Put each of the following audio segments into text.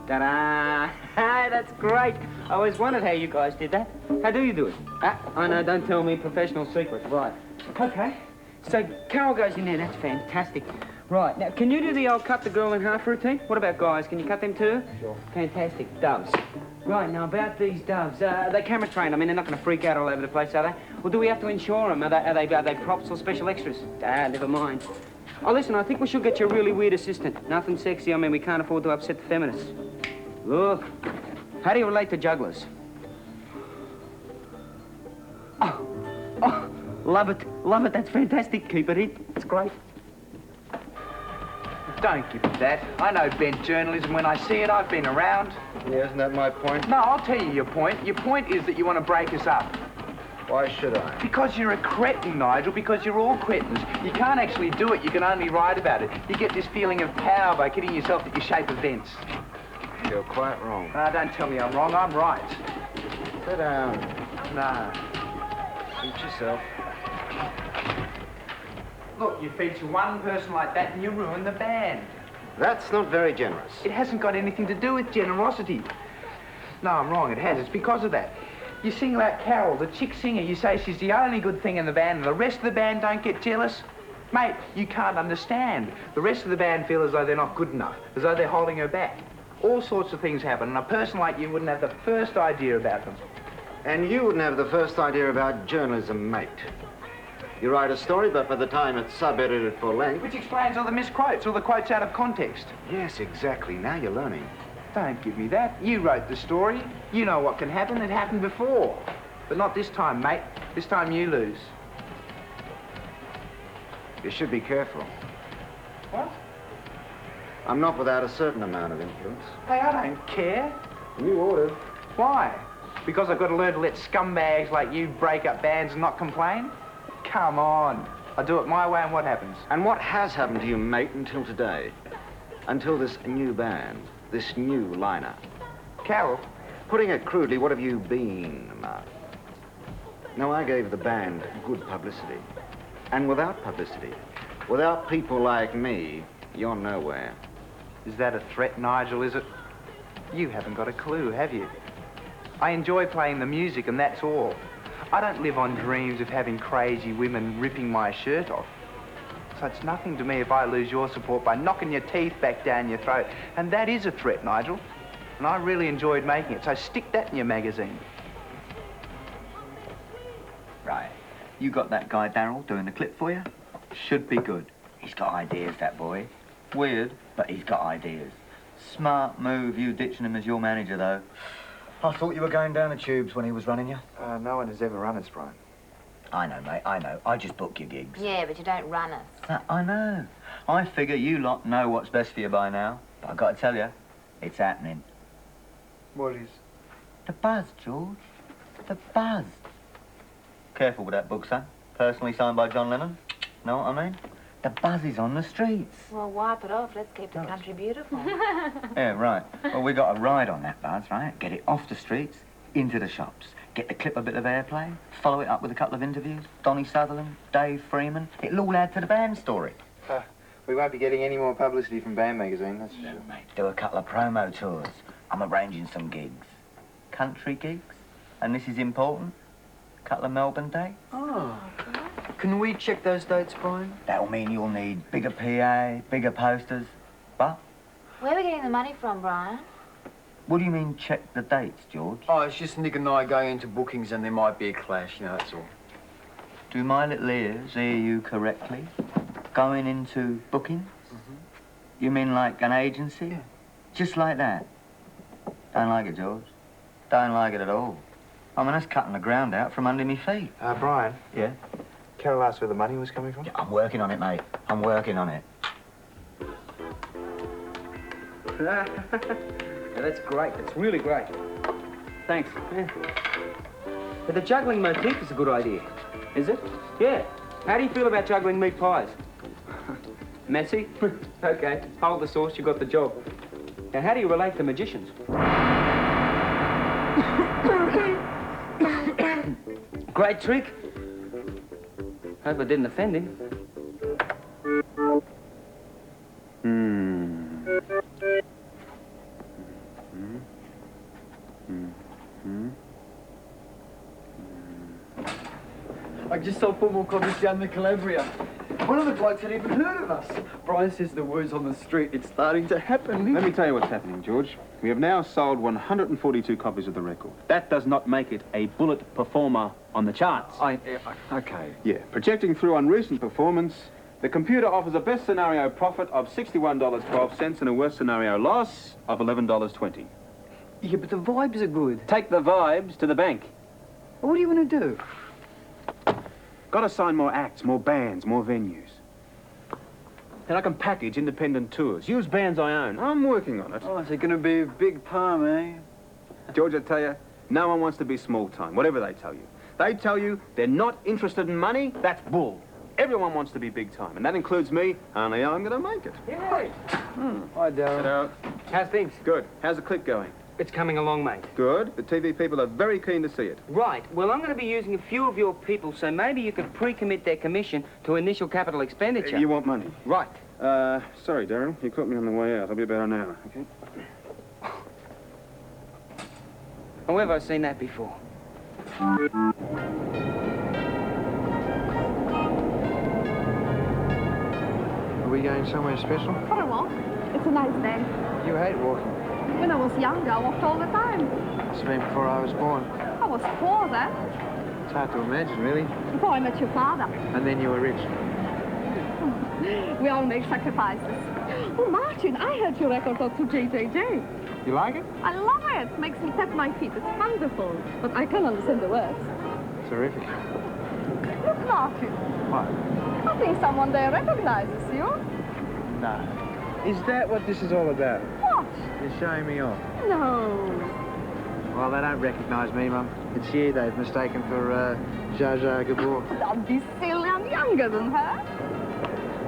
Ta-da! That's great. I always wondered how you guys did that. How do you do it? Oh, no, don't tell me professional secrets. Right. Okay. So Carol goes in there. That's fantastic. Right. Now, can you do the old cut the girl in half routine? What about guys? Can you cut them too? Sure. Fantastic. Doves. Right, now about these doves. Are they camera trained? I mean, they're not going to freak out all over the place, are they? Or do we have to insure them? Are they props or special extras? Never mind. Oh, listen, I think we should get you a really weird assistant. Nothing sexy. I mean, we can't afford to upset the feminists. Look, how do you relate to jugglers? Oh, love it. Love it. That's fantastic. Keep it in. It's great. Don't give me that. I know bent journalism when I see it. I've been around. Yeah, isn't that my point? No, I'll tell you your point. Your point is that you want to break us up. Why should I? Because you're a cretin, Nigel, because you're all cretins. You can't actually do it, you can only write about it. You get this feeling of power by kidding yourself that you shape events. You're quite wrong. Don't tell me I'm wrong, I'm right. Sit down. No. Suit yourself. Look, you feature one person like that and you ruin the band. That's not very generous. It hasn't got anything to do with generosity. No, I'm wrong, it has. It's because of that. You single out Carol, the chick singer. You say she's the only good thing in the band and the rest of the band don't get jealous. Mate, you can't understand. The rest of the band feel as though they're not good enough, as though they're holding her back. All sorts of things happen, and a person like you wouldn't have the first idea about them. And you wouldn't have the first idea about journalism, mate. You write a story, but by the time it's sub-edited for length... Which explains all the misquotes, all the quotes out of context. Yes, exactly. Now you're learning. Don't give me that. You wrote the story. You know what can happen. It happened before. But not this time, mate. This time you lose. You should be careful. What? I'm not without a certain amount of influence. Hey, I don't care. You ought to. Why? Because I've got to learn to let scumbags like you break up bands and not complain? Come on. I do it my way and what happens? And what has happened to you, mate, until today? Until this new band, this new lineup? Carol? Putting it crudely, what have you been, Mark? No, I gave the band good publicity. And without publicity, without people like me, you're nowhere. Is that a threat, Nigel, is it? You haven't got a clue, have you? I enjoy playing the music and that's all. I don't live on dreams of having crazy women ripping my shirt off. So it's nothing to me if I lose your support by knocking your teeth back down your throat. And that is a threat, Nigel. And I really enjoyed making it, so stick that in your magazine. Right. You got that guy, Darryl, doing the clip for you? Should be good. He's got ideas, that boy. Weird, but he's got ideas. Smart move, you ditching him as your manager, though. I thought you were going down the tubes when he was running you. No one has ever run us, Brian. I know, mate, I know. I just book your gigs. Yeah, but you don't run us. I know. I figure you lot know what's best for you by now. But I've got to tell you, it's happening. What is? The buzz, George. The buzz. Careful with that book, son. Personally signed by John Lennon. Know what I mean? The buzz is on the streets. Well, wipe it off. Let's keep the country beautiful. Yeah, right. Well, we got a ride on that buzz, right? Get it off the streets, into the shops. Get the clip a bit of airplay, follow it up with a couple of interviews. Donny Sutherland, Dave Freeman. It'll all add to the band story. We won't be getting any more publicity from Band Magazine, that's for sure. Mate, do a couple of promo tours. I'm arranging some gigs. Country gigs. And this is important. A couple of Melbourne dates. Oh. Can we check those dates, Brian? That'll mean you'll need bigger PA, bigger posters. But Where are we getting the money from, Brian? what do you mean check the dates, George? Oh, it's just Nick and I going into bookings and there might be a clash, you know, that's all. Do my little ears hear you correctly? Going into bookings? You mean like an agency? Yeah. Just like that? Don't like it, George. Don't like it at all. I mean, that's cutting the ground out from under me feet. Brian, Yeah? Carol asked where the money was coming from? Yeah, I'm working on it, mate. I'm working on it. Yeah, that's great. That's really great. Thanks. Yeah. But the juggling motif is a good idea. Is it? Yeah. How do you feel about juggling meat pies? Messy? Okay. Hold the sauce, you got the job. Now, how do you relate to magicians? Great trick. Hope I didn't offend him. just sold 4 more copies down the Calabria. One of the blokes had even heard of us. Brian says the word's on the street. It's starting to happen. Let me tell you what's happening, George. We have now sold 142 copies of the record. That does not make it a bullet performer on the charts. Okay. Yeah, projecting through on recent performance, the computer offers a best scenario profit of $61.12 and a worst scenario loss of $11.20. Yeah, but the vibes are good. Take the vibes to the bank. What do you want to do? Got to sign more acts, more bands, more venues. Then I can package independent tours, use bands I own. I'm working on it. Oh, is it going to be a big palm, eh? George, I tell you, no one wants to be small time, whatever they tell you. They tell you they're not interested in money, that's bull. Everyone wants to be big time, and that includes me, only I'm going to make it. Hey! Hi, Darryl. Hello. How's things? Good. How's the clip going? It's coming along, mate. Good. The TV people are very keen to see it. Right. Well, I'm going to be using a few of your people, so maybe you could pre-commit their commission to initial capital expenditure. You want money? Right. Sorry, Darryl. You caught me on the way out. I'll be about an hour, okay? Oh, where have I seen that before? Are we going somewhere special? For a walk. It's a nice day. You hate walking. When I was younger, I walked all the time. Must have been before I was born. I was 4 then, It's hard to imagine, really. before I met your father. And then you were rich. We all make sacrifices. Oh, Martin, I heard your record talk to JJJ. You like it? I love it. Makes me tap my feet. It's wonderful. But I can't understand the words. Terrific. Look, Martin. What? I think someone there recognizes you. No. Is that what this is all about? What? You're showing me off. No. Well, they don't recognise me, Mum. It's you they've mistaken for Zsa Zsa Gabor. Don't be silly. I'm younger than her.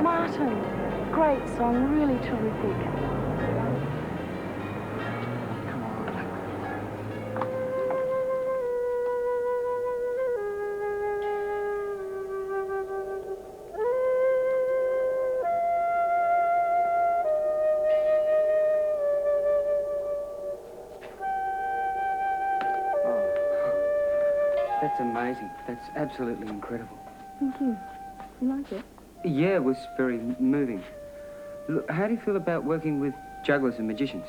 Martin, great song, really terrific. That's amazing. That's absolutely incredible. Thank you. You like it? Yeah, it was very moving. Look, how do you feel about working with jugglers and magicians?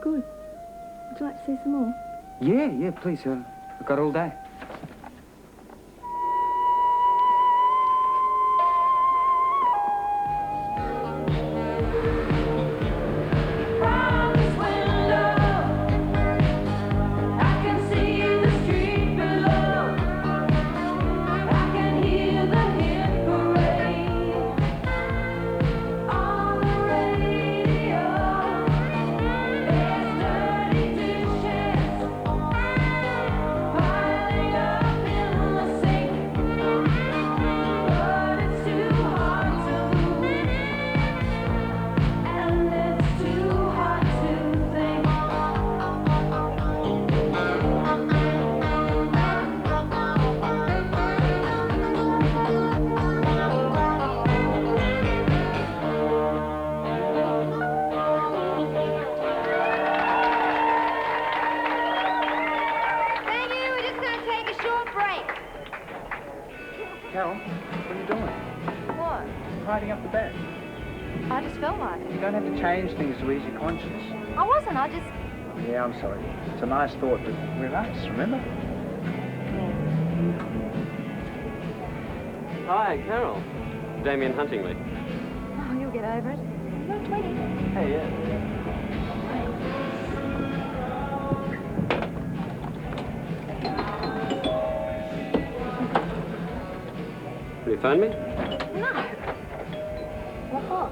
Good. Would you like to see some more? Yeah, please. I've got all day. Carol, what are you doing? What? Tidying up the bag. I just felt like it. You don't have to change things to ease your conscience. I wasn't, I just... Yeah, I'm sorry. It's a nice thought, but relax, remember? Hi, Carol. Damien Huntingley. Oh, you'll get over it. You're 20. Hey, yeah. Have you phoned me? No. What for?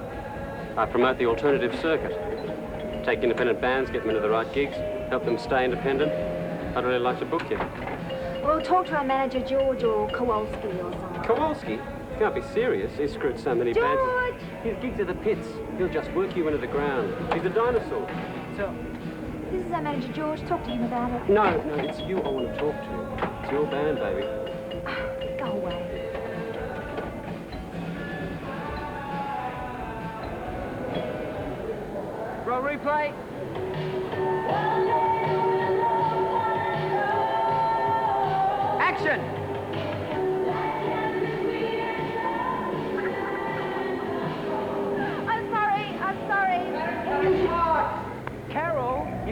I promote the alternative circuit. Take independent bands, get them into the right gigs, help them stay independent. I'd really like to book you. Well, talk to our manager, George, or Kowalski or someone. Kowalski? You can't be serious. He's screwed so many bands. George! His gigs are the pits. He'll just work you into the ground. He's a dinosaur. So... This is our manager, George. Talk to him about it. No, it's you I want to talk to. It's your band, baby. Go away. Roll replay. Action!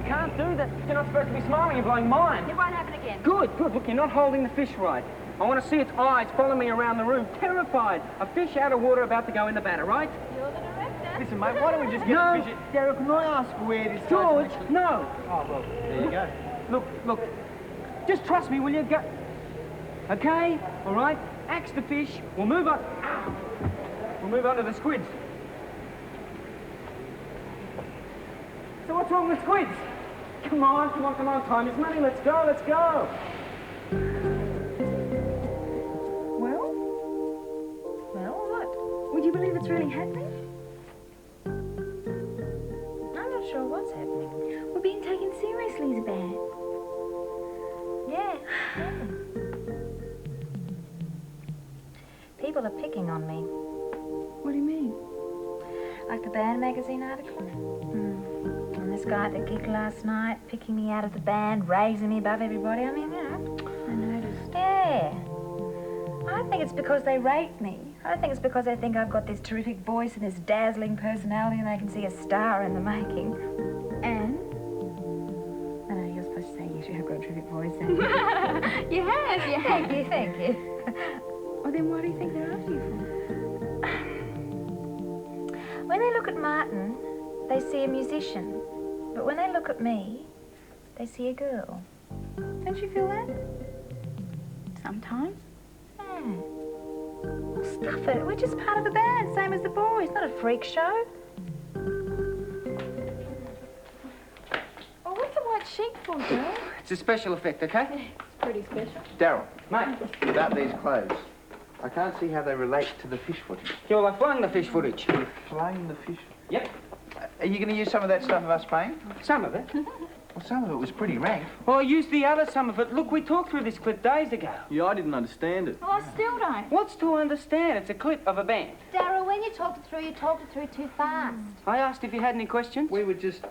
can't do that. You're not supposed to be smiling. You're blowing mine. It won't happen again. Good, good. Look, you're not holding the fish right. I want to see its eyes follow me around the room, terrified. A fish out of water about to go in the batter, right? You're the director. Listen, mate, why don't we just get No. the fish... Daryl, can I ask where this... George, no. Oh, well, there you go. Look. Just trust me, will you? Go. Okay, all right. Axe the fish. We'll move on. We'll move on to the squids. So what's wrong with squids? Come on. Time is money. Let's go. Well, what? Would you believe it's really happening? I'm not sure what's happening. We're being taken seriously as a band. Yeah. People are picking on me. What do you mean? Like the band magazine article. And this guy at the gig last night, picking me out of the band, raising me above everybody. I mean, you know. I noticed. Yeah. I don't think it's because they rate me. I don't think it's because they think I've got this terrific voice and this dazzling personality and they can see a star in the making. And? No, you're supposed to say yes, you have got a terrific voice. You have. Thank you. Well, then why do you think they're after you for? When they look at Martin, they see a musician. But when they look at me, they see a girl. Don't you feel that? Sometimes. Yeah. Well, stuff it. We're just part of the band, same as the boys. Not a freak show. Oh, what's the white sheet for, girl? It's a special effect, okay? It's pretty special. Daryl, Mate, about these clothes. I can't see how they relate to the fish footage. you're flung the fish footage. Flying the fish. Yep, Are you going to use some of that stuff of us playing? some of it. Well, some of it was pretty rank. Well, use the other some of it. Look, we talked through this clip days ago. Yeah, I didn't understand it. Well, I still don't. What's to understand? It's a clip of a band. Daryl, when you talked it through too fast. I asked if you had any questions. We were just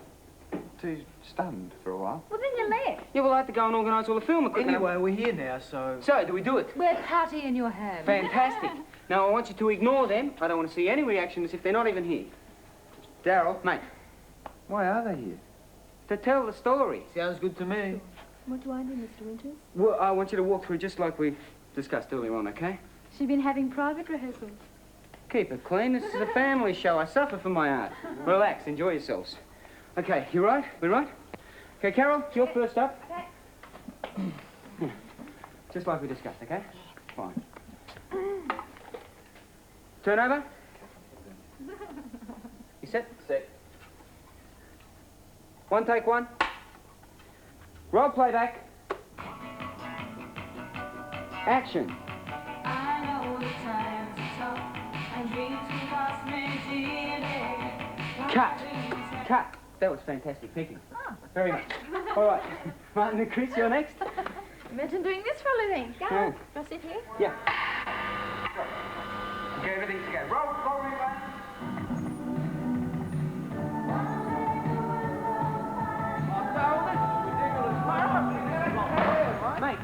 too stunned for a while. Well, then you left. Yeah, well, I had to go and organise all the film equipment. Anyway, we're here now, so... So, do we do it? We're party in your home. Fantastic. Now, I want you to ignore them. I don't want to see any reaction as if they're not even here. Daryl, Mate, why are they here? to tell the story. Sounds good to me. What do I do, Mr. Winters? Well, I want you to walk through just like we discussed earlier on, okay? She's been having private rehearsals. Keep it clean. This is a family show. I suffer for my art. Relax. Enjoy yourselves. Okay, you right? We right? Okay, Carol, you're first up. Okay. Just like we discussed, okay? Fine. Turn over. You set? Set. One take one. Roll playback. Action. I know the times are tough and dreams can cost me dearly. Cut. That was fantastic picking. Very much. All right. Martin and Chris, you're next. Imagine doing this for a living. Go. Yeah. Do I sit here? Yeah. Okay, everything's together. Roll rewind.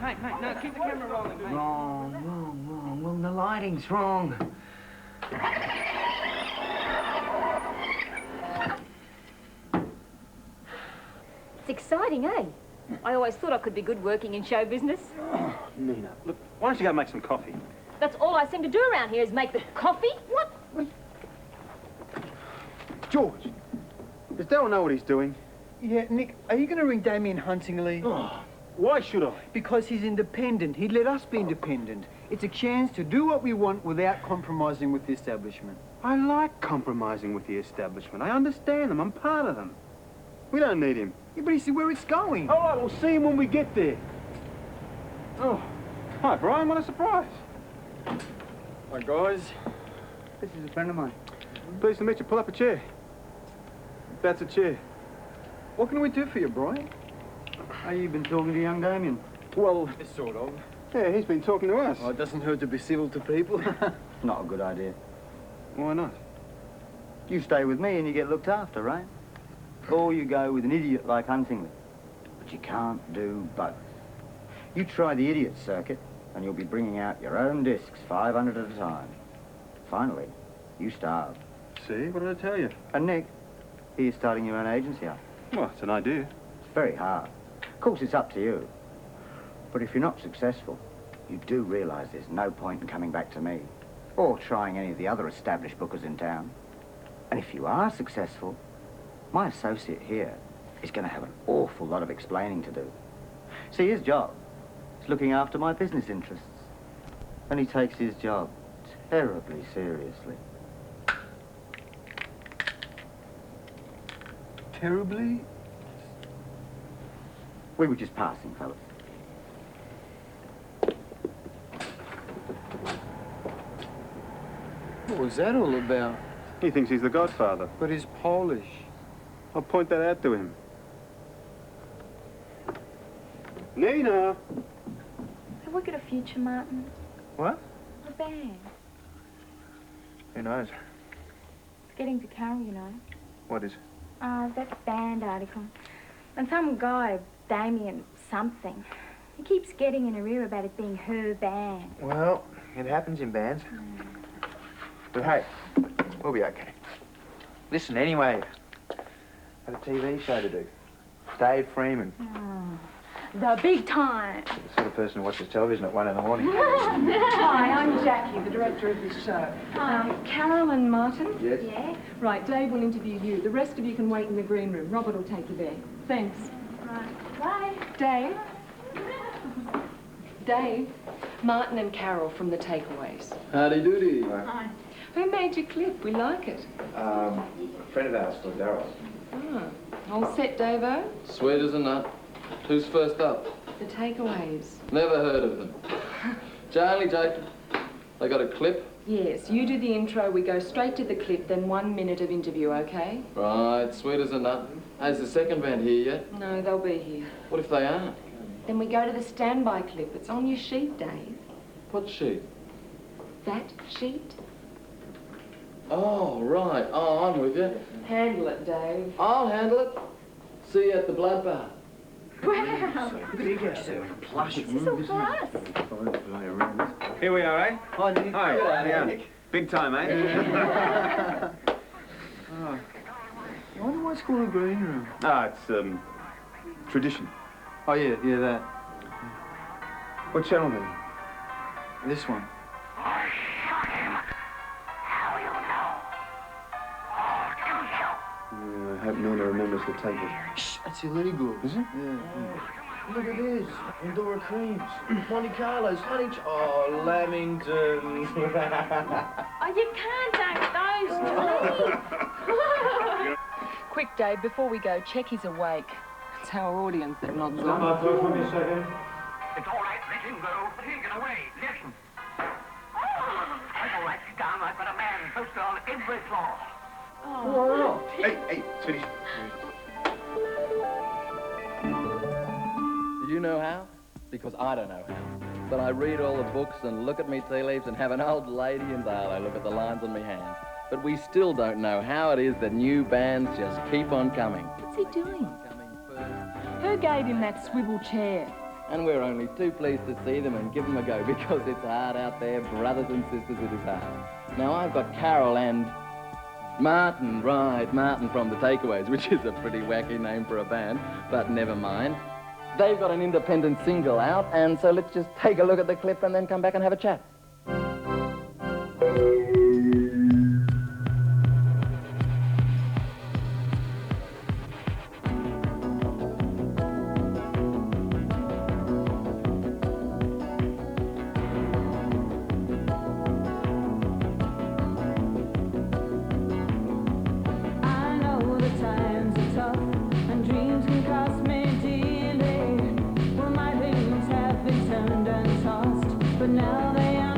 Mate, no, keep the camera rolling, mate. Wrong. Well, the lighting's wrong. It's exciting, eh? I always thought I could be good working in show business. Nina, look, why don't you go make some coffee? That's all I seem to do around here is make the coffee. What? George, does Daryl know what he's doing? Yeah, Nick, are you going to ring Damien Huntingly? Oh, why should I? Because he's independent. He'd let us be independent. It's a chance to do what we want without compromising with the establishment. I like compromising with the establishment. I understand them. I'm part of them. We don't need him. Yeah, but you see where it's going. All right, we'll see him when we get there. Oh, hi, Brian. What a surprise. Hi, guys. This is a friend of mine. Pleased to meet you. Pull up a chair. That's a chair. What can we do for you, Brian? Oh, you've been talking to young Damien? Well, Sort of. yeah, he's been talking to us. Oh, it doesn't hurt to be civil to people. Not a good idea. Why not? You stay with me and you get looked after, right? Or you go with an idiot like Huntingly. But you can't do both. You try the idiot circuit and you'll be bringing out your own discs, 500 at a time. Finally, you starve. See, what did I tell you? And Nick, he's starting your own agency up. Well, it's an idea. Very hard. Of course, it's up to you. But if you're not successful, you do realise there's no point in coming back to me or trying any of the other established bookers in town. And if you are successful, my associate here is going to have an awful lot of explaining to do. See, his job is looking after my business interests. And he takes his job terribly seriously. Terribly? We were just passing, fellas. What was that all about? He thinks he's the Godfather. But he's Polish. I'll point that out to him. Nina! Have we got a future, Martin? What? A band. Who knows? It's getting to Carol, you know. What is? That band article. And some guy, Damien something, he keeps getting in her ear about it being her band. Well, it happens in bands. But hey, we'll be okay. Listen, anyway, I had a TV show to do. Dave Freeman. The big time. The sort of person who watches television at 1 in the morning. Hi, I'm Jackie, the director of this show. Carol and Martin? Yes? Yeah? Right, Dave will interview you. The rest of you can wait in the green room. Robert will take you there. Thanks. Right. Bye. Dave? Dave? Martin and Carol from the Takeaways. Howdy doody. Hi. Who made your clip? We like it. A friend of ours called Darryl. All set, Davo? Sweet as a nut. Who's first up? The Takeaways. Never heard of them. Charlie, Jacob, they got a clip? Yes, you do the intro, we go straight to the clip, then 1 minute of interview, okay? Right, sweet as a nut. Has the second band here yet? No, they'll be here. What if they aren't? Then we go to the standby clip. It's on your sheet, Dave. What sheet? That sheet? Oh, right. Oh, I'm with you. Handle it, Dave. I'll handle it. See you at the bloodbath. Wow. Plush. This is all for us. Here we are, eh? Hi, Nick. Hi. Yeah. Big time, eh? I wonder why it's called a green room. It's, tradition. Oh, yeah, that. What channel then? This one. I hope Nina remembers to take it. Shh, that's illegal. Is it? Yeah. Look at this. Andorra creams. Monte Carlos, honey... Oh, Lamingtons. Oh, you can't take those, please. Quick, Dave, before we go, check he's awake. It's our audience that nods Stop on. my throat for me a second. It's all right, let him go. Take it away. Listen. I'm all right, sit down. I've got a man posted on every floor. Hey, it's finished. Do you know how? Because I don't know how. But I read all the books and look at me tea leaves and have an old lady and I look at the lines on me hands. But we still don't know how it is that new bands just keep on coming. What's he doing? Who gave him that swivel chair? And we're only too pleased to see them and give them a go because it's hard out there, brothers and sisters, it is hard. Now I've got Carol and Martin, right, Martin from the Takeaways, which is a pretty wacky name for a band, but never mind. They've got an independent single out, and so let's just take a look at the clip and then come back and have a chat. I know the times are tough and dreams can cost me dearly. Well, my dreams have been turned and tossed, but now they are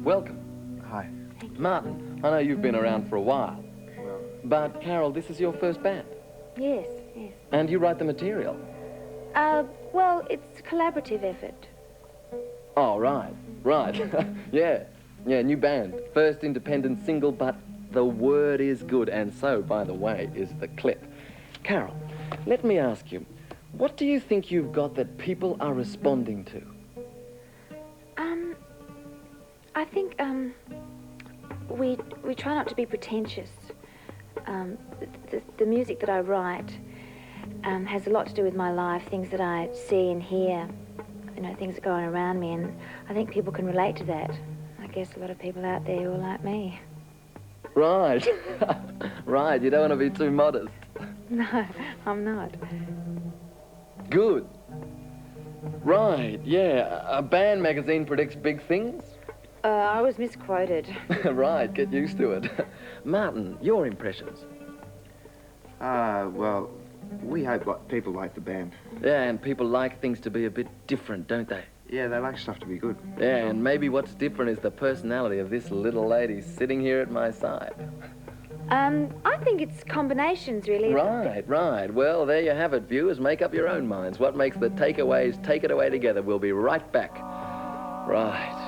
welcome. Hi. Martin, I know you've been around for a while. But, Carol, this is your first band. Yes, yes. And you write the material. Well, it's a collaborative effort. Oh, right. Yeah, new band. First independent single, but the word is good. And so, by the way, is the clip. Carol, let me ask you, what do you think you've got that people are responding to? I think, we try not to be pretentious. The music that I write has a lot to do with my life, things that I see and hear, you know, things that go on around me, and I think people can relate to that. I guess a lot of people out there who are like me. Right. Right, you don't want to be too modest. No, I'm not. Good. Right, yeah. A band magazine predicts big things? I was misquoted. Right, get used to it. Martin, your impressions? Well, we hope people like the band. Yeah, and people like things to be a bit different, don't they? Yeah, they like stuff to be good. Yeah, and maybe what's different is the personality of this little lady sitting here at my side. I think it's combinations, really. Right. Well, there you have it, viewers. Make up your own minds. What makes the Takeaways take it away together? We'll be right back. Right.